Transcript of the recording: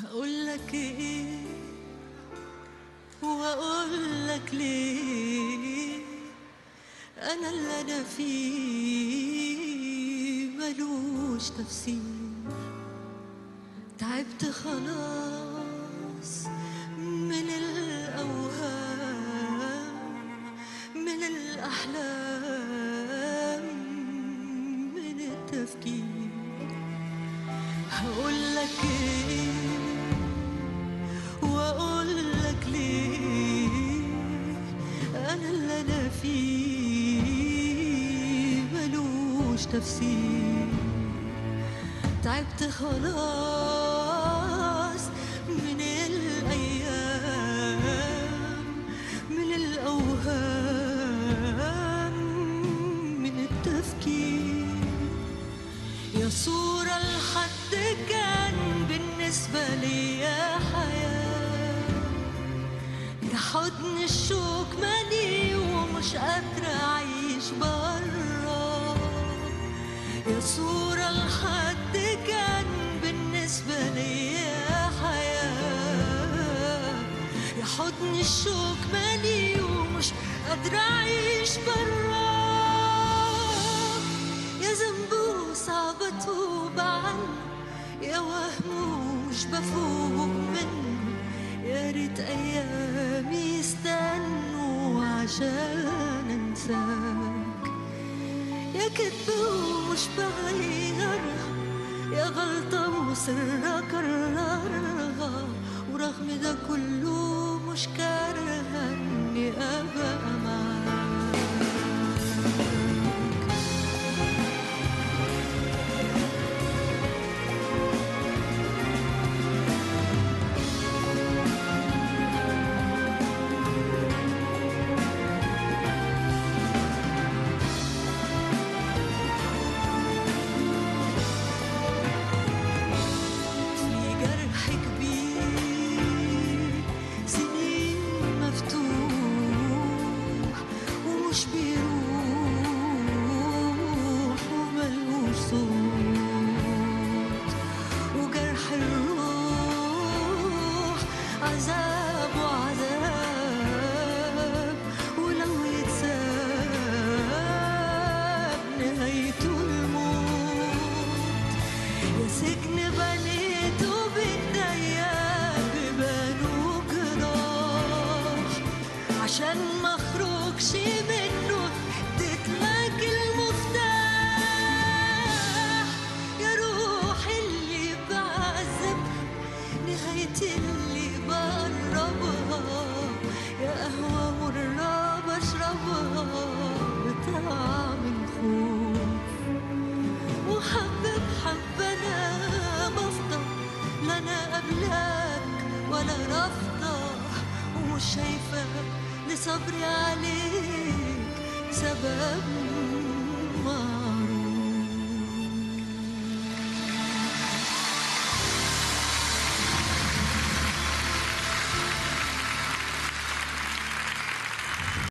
هقولك ايه واقولك ليه؟ انا اللي انا فيه ملوش تفسير. تعبت خلاص من الاوهام، من الاحلام، من التفكير. هقولك ايه واقولك ليه؟ انا اللي انا فيه ملوش تفسير. تعبت خلاص من الايام، من الاوهام، من التفكير. يا صورة لحد كان بالنسبة لي يا حياة، يا حضن الشوك مالي ومش قادرة أعيش برا. يا صورة لحد كان بالنسبة لي يا حياة، يا حضن الشوك مالي ومش قادرة أعيش برا. يا ذنبه صعب أتوب عنه، يا وهم مش بفوق منه. يا ريت أيامي يستنوا عشان أنساك. يا كدب ومش بغيرها، يا غلطة مصرة أكررها. ورغم ده كله مش كارهة إني أبقى معاك. عشان ما اخرجش